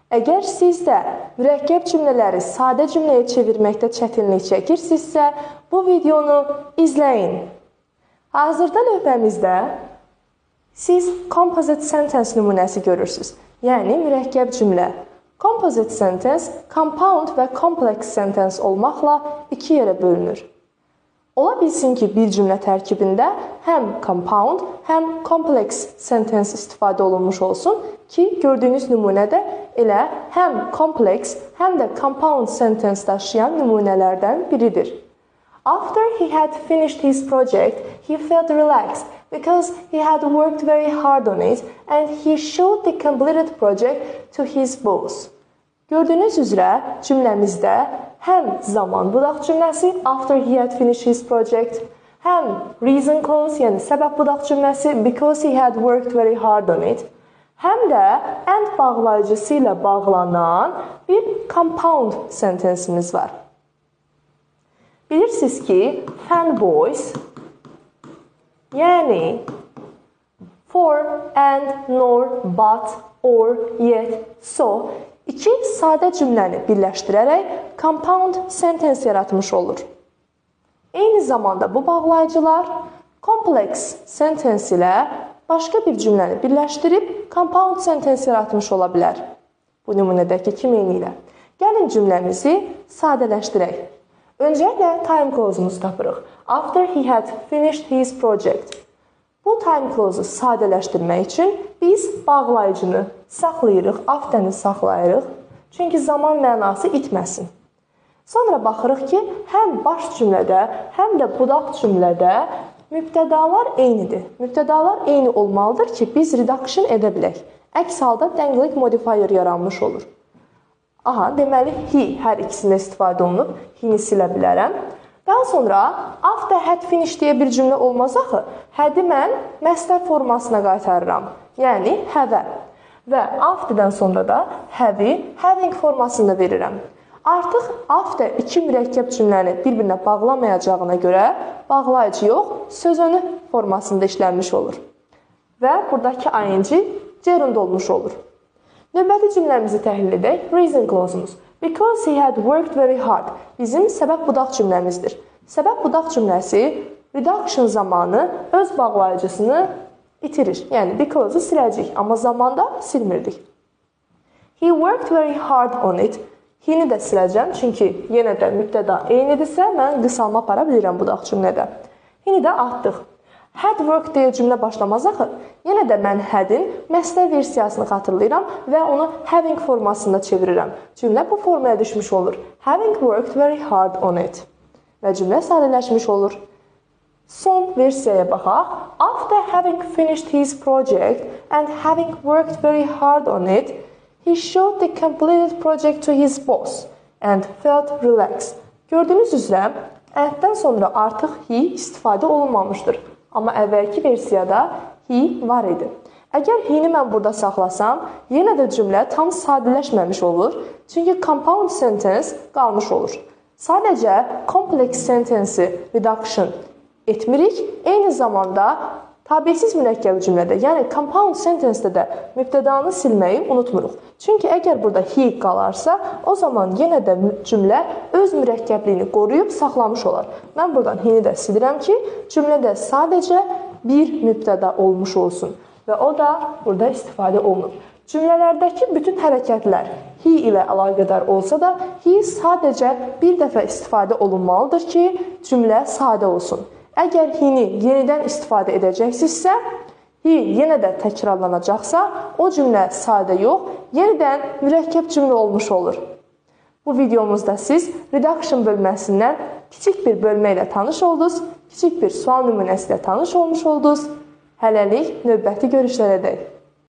Əgər siz də mürəkkəb cümlələri sadə cümləyə çevirməkdə çətinlik çəkirsinizsə, bu videonu izləyin. Hazırda lövhəmizdə siz composite sentence nümunəsi görürsünüz. Yəni, mürəkkəb cümlə. Composite sentence, compound və complex sentence olmaqla iki yerə bölünür. Ola bilsin ki, bir cümlə tərkibində həm compound, həm complex sentence istifadə olunmuş olsun ki, gördüyünüz nümunədə elə həm complex, həm də compound sentence daşıyan nümunələrdən biridir. After he had finished his project, he felt relaxed because he had worked very hard on it and he showed the completed project to his boss. Gördüyünüz üzrə cümləmizdə həm zaman budaq cümləsi after he had finished his project, həm reason clause, yəni səbəb budaq cümləsi because he had worked very hard on it, həm də and bağlayıcısı ilə bağlanan bir compound sentence'imiz var. Bilirsiniz ki, fanboys, yəni for, and, nor, but, or, yet, so iki sadə cümləni birləşdirərək compound sentence yaratmış olur. Eyni zamanda bu bağlayıcılar complex sentence ilə başqa bir cümləni birləşdirib compound sentence yaratmış ola bilər. Bu nümunədəki kimi ilə. Gəlin cümləmizi sadələşdirək. Öncəliklə time clause-umuzu tapırıq. After he had finished his project. Bu time clause-u sadələşdirmək üçün biz bağlayıcını saxlayırıq, aftəni saxlayırıq. Çünki zaman mənası itməsin. Sonra baxırıq ki, həm baş cümlədə, həm də budaq cümlədə mübtədalar eynidir. Mübtədalar eyni olmalıdır ki, biz reduction edə bilək. Əks halda dangling modifier yaranmış olur. Aha, deməli, he hər ikisində istifadə olunub, he-ni silə bilərəm. Daha sonra, after had finished deyə bir cümlə olmaz axı, had-i mən məstər formasına qaytarıram, yəni have-ə. Və after-dən sonra da have-i having formasında verirəm. Artıq after iki mürəkkəb cümləni bir-birinə bağlamayacağına görə bağlayıcı yox, sözünü formasında işlənmiş olur. Və buradakı ing gerund olmuş olur. Növbəti cümləmizi təhlil edək. Reason clause-umuz. Because he had worked very hard. Bizim səbəb budaq cümləmizdir. Səbəb budaq cümləsi reduction zamanı öz bağlayıcısını itirir. Yəni, because-u siləcək, amma zamanda silmirdik. He worked very hard on it. He-ni də siləcəm, çünki yenə də mübtəda eynidirsə, mən qısalma apara bilirəm budaq cümlədə. He-ni də atdıq. Had worked deyə cümlə başlamaz axı. Yenə də mən had-in məstər versiyasını xatırlayıram və onu having formasında çevirirəm. Cümlə bu formaya düşmüş olur. Having worked very hard on it. Və cümlə sadələşmiş olur. Son versiyaya baxaq. After having finished his project and having worked very hard on it, he showed the completed project to his boss and felt relaxed. Gördüyünüz üzrə, and-dən sonra artıq he istifadə olunmamışdır. Amma əvvəlki versiyada he var idi. Əgər he-ni mən burada saxlasam, yenə də cümlə tam sadələşməmiş olur. Çünki compound sentence qalmış olur. Sadəcə complex sentence reduction etmirik. Eyni zamanda tabesiz mürəkkəb cümlədə, yəni compound sentence-də də mübtədanı silməyi unutmuruq. Çünki əgər burada he qalarsa, o zaman yenə də cümlə öz mürəkkəbliyini qoruyub saxlamış olar. Mən buradan he-ni də silirəm ki, cümlədə sadəcə bir mübtəda olmuş olsun və o da burada istifadə olunur. Cümlələrdəki bütün hərəkətlər he ilə əlaqədar olsa da, he sadəcə bir dəfə istifadə olunmalıdır ki, cümlə sadə olsun. Əgər he-ni yenidən istifadə edəcəksinizsə, he yenə də təkrarlanacaqsa, o cümlə sadə yox, yenidən mürəkkəb cümlə olmuş olur. Bu videomuzda siz reduction bölməsindən kiçik bir bölmə ilə tanış oldunuz, kiçik bir sual nümunəsi ilə tanış olmuş oldunuz. Hələlik növbəti görüşlərədək.